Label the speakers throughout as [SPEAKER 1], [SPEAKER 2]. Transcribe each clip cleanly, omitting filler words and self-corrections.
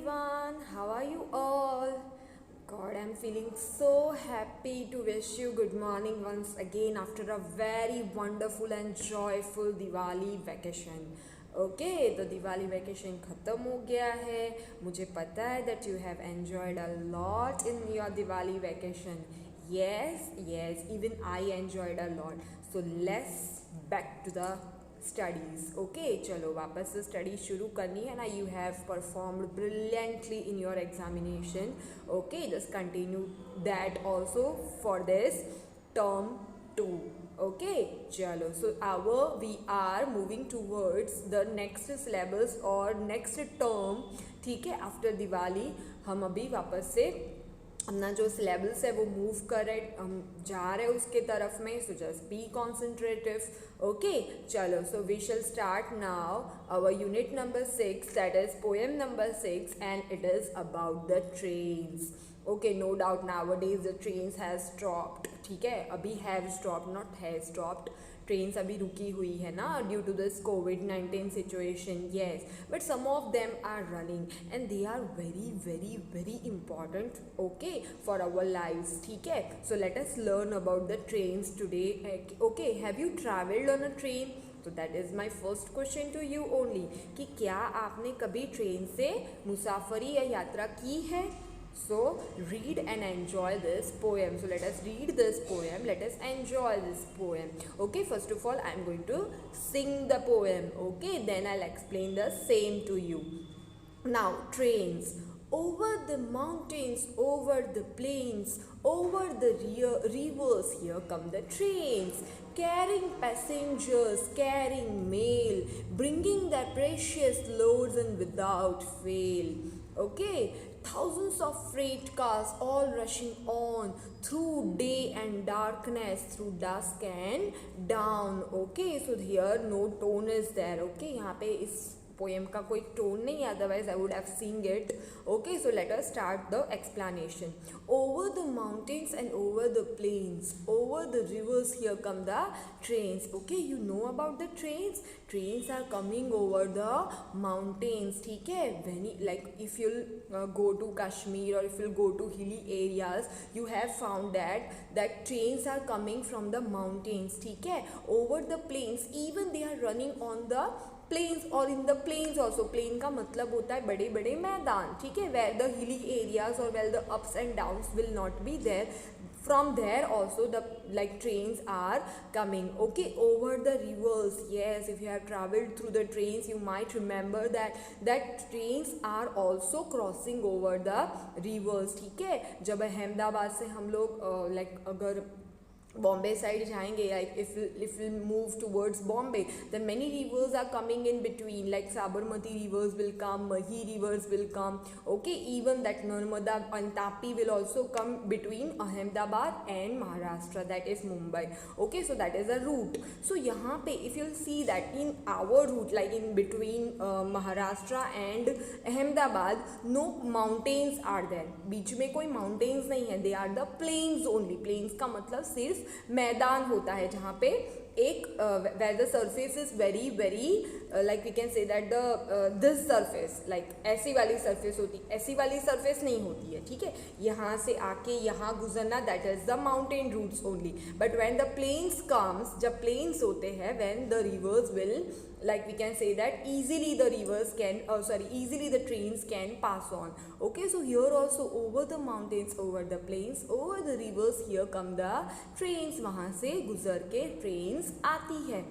[SPEAKER 1] everyone, how are you all? God, I'm feeling so happy to wish you good morning once again after a very wonderful and joyful Diwali vacation. Okay, तो Diwali vacation ख़त्म हो गया है. मुझे पता है that you have enjoyed a lot in your Diwali vacation. Yes, even I enjoyed a lot. So let's back to the studies. Okay, चलो वापस से स्टडी शुरू करनी है ना. You have performed brilliantly in your examination. Okay, just continue that also for this term 2. Okay, चलो. So we are moving towards the next syllabus और next term. ठीक है, आफ्टर दिवाली हम अभी वापस से अपना जो सिलेबस है वो मूव कर रहे, हम जा रहे हैं उसके तरफ में. So just be concentrative. Okay, चलो. So we shall start now our unit number 6, that is poem number 6, and it is about the trains. Okay, no doubt nowadays the trains has stopped. ठीक है, अभी have stopped, not has stopped. Trains अभी रुकी हुई है ना due to this COVID-19 situation. Yes, but some of them are running and they are very very very important. Okay, for our lives. ठीक है, so let us learn about the trains today. Okay, have you travelled on a train? तो that is my first question to you only कि क्या आपने कभी train से मुसाफरी या यात्रा की है? So read and enjoy this poem. So let us read this poem. Let us enjoy this poem. Okay, first of all I am going to sing the poem. Okay, then I'll explain the same to you. Now, trains. Over the mountains, over the plains, over the rivers, here come the trains, carrying passengers, carrying mail, bringing their precious loads and without fail. Okay, thousands of freight cars all rushing on through day and darkness, through dusk and dawn. Okay, so here no tone is there. Okay, यहाँ पे इस poem का कोई tone नहीं है, otherwise I would have sing it. Okay, so let us start the explanation. Over the mountains and over the plains, over the rivers, here come the trains. Okay, you know about the trains. Trains are coming over the mountains. ठीक है, when like if you go to Kashmir or if you go to hilly areas, you have found that trains are coming from the mountains. ठीक है, over the plains, even they are running on the plains or in the plains also. plain का मतलब होता है बड़े बड़े मैदान. ठीक है, where the hilly areas or where the ups and downs will not be there, from there also the like trains are coming. Okay, over the rivers. Yes, if you have traveled through the trains you might remember that trains are also crossing over the rivers. ठीक है, जब अहमदाबाद से हम लोग like अगर Bombay side जाएंगे, like if will move towards Bombay, then many rivers are coming in between, like Sabarmati rivers will come, Mahi rivers will come. Okay, even that Narmada and Tapi will also come between Ahmedabad and Maharashtra, that is Mumbai. Okay, so that is a route. सो यहाँ पे if you see that in our route, like in between Maharashtra and Ahmedabad, no mountains are there. बीच में कोई mountains नहीं है, they are the plains only. Plains का मतलब सिर्फ मैदान होता है जहाँ पे एक where the surface is very very like we can say that the this surface like ऐसी वाली surface होती, ऐसी वाली surface नहीं होती है. ठीक है, यहाँ से आके यहाँ गुजरना, that is the mountain routes only. But when the plains comes, जब plains होते हैं, when the rivers will like we can say that easily the rivers can easily the trains can pass on. Okay, so here also over the mountains, over the plains, over the rivers, here come the trains. वहाँ से गुजर के trains आती है.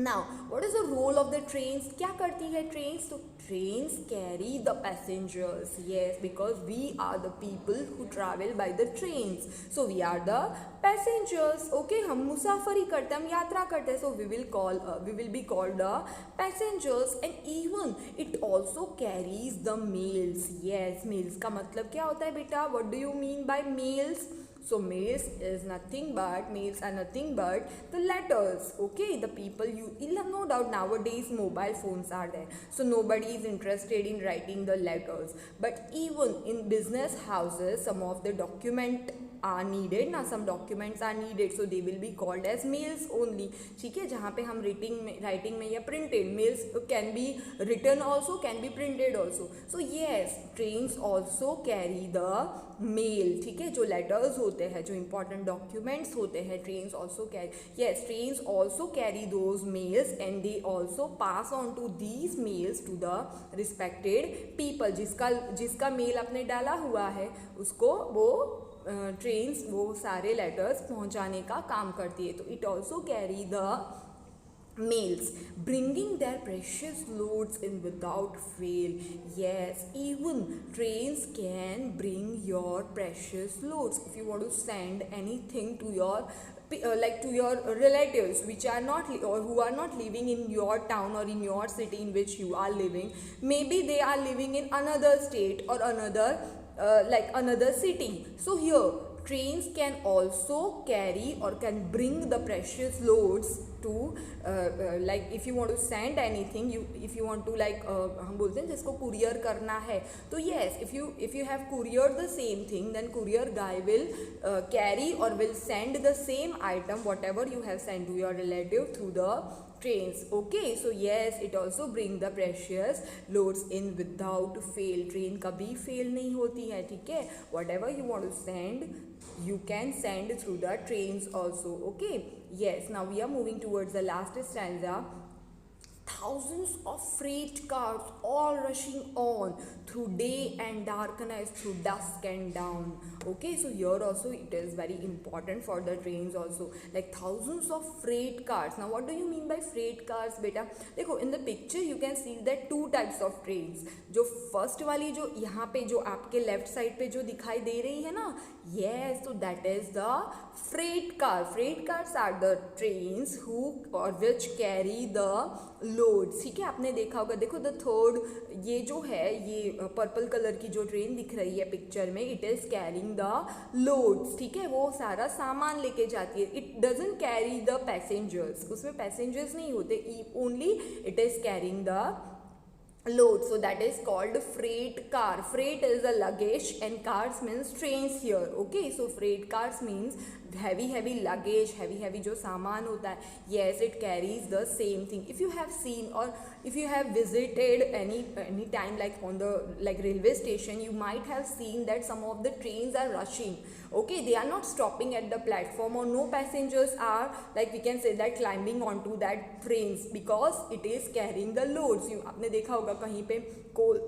[SPEAKER 1] Now, what is the role of the trains? क्या करती है trains? तो trains carry the passengers. Yes, because we are the people who travel by the trains. So we are the passengers. Okay, हम मुसाफरी करते हैं, हम यात्रा करते हैं. So we will be called the passengers. And even it also carries the mails. Yes, mails का मतलब क्या होता है बेटा? What do you mean by mails? So mails are nothing but the letters. Okay, the people no doubt nowadays mobile phones are there, so nobody is interested in writing the letters. But even in business houses, some of the document are needed ना, some documents are needed, so they will be called as mails only. ठीक है, जहाँ पे हम writing में या printed, mails can be written also, can be printed also. So yes, trains also carry the mail. ठीक है, जो letters होते हैं, जो important documents होते हैं, trains also carry. Yes, trains also carry those mails and they also pass on to these mails to the respected people. जिसका mail आपने डाला हुआ है उसको वो ट्रेन्स वो सारे लेटर्स पहुंचाने का काम करती है. तो it also carry the mails, bringing their precious loads in without fail. Yes, even trains can bring your precious loads. If you want to send anything to your to your relatives which are not or who are not living in your town or in your city in which you are living, maybe they are living in another state or another city. So here trains can also carry or can bring the precious loads to if you want to send anything, if you want to हम बोलते हैं जिसको courier करना है, तो yes, if you have couriered the same thing, then courier guy will carry or will send the same item whatever you have sent to your relative through the trains. Okay, so yes, it also bring the precious loads in without fail. train कभी fail नहीं होती है. ठीक है, whatever you want to send you can send through the trains also. Okay, yes, now we are moving towards the last stanza. Thousands of freight cars all rushing on through day and darkness, through dusk and dawn. Okay, so here also it is very important for the trains also, like thousands of freight cars. Now what do you mean by freight cars beta? देखो in the picture you can see that two types of trains. जो first वाली जो यहाँ पे जो आपके left side पे जो दिखाई दे रही है ना, yes, so that is the freight car. Freight cars are the trains who or which carry the loads. ठीक है, आपने देखा होगा. देखो द थर्ड, ये जो है ये पर्पल कलर की जो ट्रेन दिख रही है पिक्चर में, it is carrying the loads. ठीक है, वो सारा सामान लेके जाती है. It doesn't carry the passengers, उसमें पैसेंजर्स नहीं होते, only it is carrying the load. So that is called freight car. Freight is a luggage and cars means trains here. Okay, so freight cars means heavy luggage, heavy जो सामान होता है. Yes, it carries the same thing. If you have seen or if you have visited any time like on the railway station, you might have seen that some of the trains are rushing. Okay, they are not stopping at the platform or no passengers are we can say that climbing onto that trains because it is carrying the loads. You आपने देखा होगा कहीं पे coal,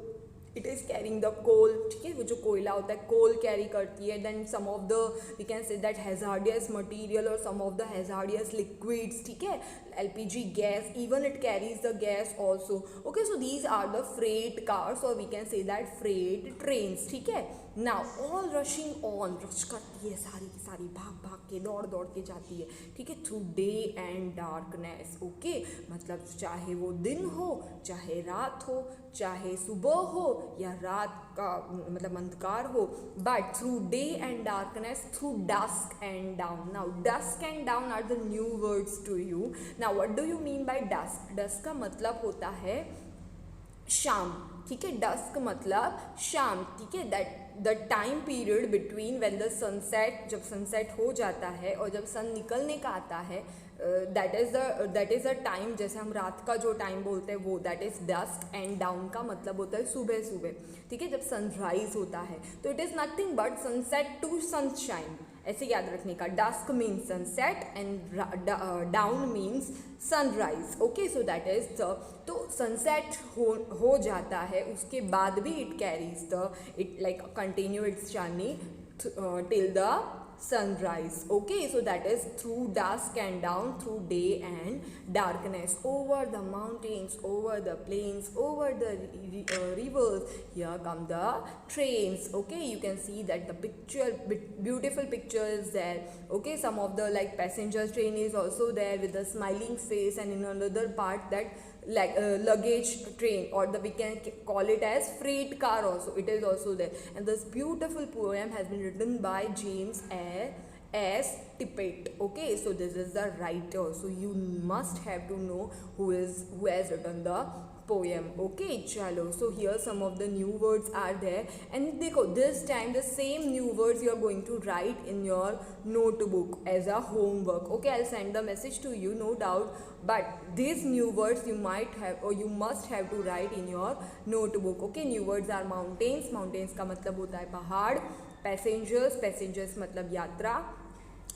[SPEAKER 1] it is carrying the coal. ठीक है, वो जो कोयला होता है coal carry करती है. Then some of the we can say that hazardous material or some of the hazardous liquids. ठीक है, LPG gas, even it carries the gas also. Okay, so these are the freight cars or we can say that freight trains. ठीक है, now all rushing on, rush करती है सारी की सारी, भाग के दौड़ के जाती है. ठीक है, through day and darkness. Okay, मतलब चाहे वो दिन हो, चाहे रात हो, चाहे सुबह हो या रात का मतलब अंधकार हो, but through day and darkness, through dusk and dawn. Now dusk and dawn are the new words to you. Now what do you mean by dusk? dusk का मतलब होता है शाम. ठीक है, डस्क मतलब शाम. ठीक है, that the time period between when the sunset, जब सनसेट हो जाता है और जब सन निकलने का आता है, दैट इज़ अ टाइम. जैसे हम रात का जो टाइम बोलते हैं वो that is dusk and dawn का मतलब होता है सुबह. ठीक है, जब सनराइज होता है तो it is nothing but sunset to sunshine. ऐसे याद रखने का. Dusk means sunset and dawn means sunrise. Okay, so that is the, तो सनसेट हो जाता है उसके बाद भी it carries the it continue its journey till the sunrise. Okay, so that is through dusk and down, through day and darkness, over the mountains, over the plains, over the rivers. Here come the trains. Okay, you can see that the picture, beautiful picture is there. Okay, some of the passengers train is also there with a smiling face, and in another part that luggage train or we can call it as freight car also, it is also there. And this beautiful poem has been written by James S. Tippett. Okay, so this is the writer. So you must have to know who has written the poem. Okay, chalo. So here some of the new words are there, and देखो this time the same new words you are going to write in your notebook as a homework. Okay, I'll send the message to you, no doubt. But these new words you might have or you must have to write in your notebook. Okay, new words are mountains. Mountains का मतलब होता है पहाड़. Passengers. Passengers मतलब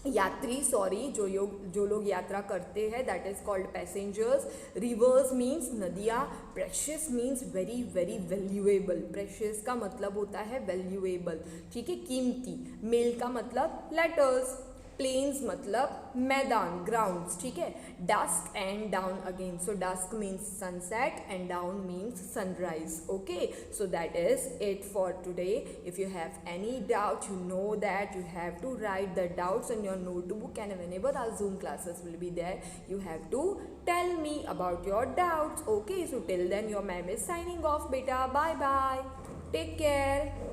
[SPEAKER 1] यात्री sorry जो लोग यात्रा करते हैं, that is called passengers. Rivers means नदियाँ. Precious means very very valuable. Precious का मतलब होता है वैल्यूएबल, ठीक है, कीमती. मेल का मतलब लेटर्स. प्लेन्स मतलब मैदान, ग्राउंड्स, ठीक है. Dusk and dawn again. So dusk means sunset and dawn means sunrise. Okay, so that is it for today. If you have any doubt, you know that you have to write the doubts in your notebook, and whenever our Zoom classes will be there, you have to tell me about your doubts. Okay, so till then your ma'am is signing off. Beta, bye bye, take care.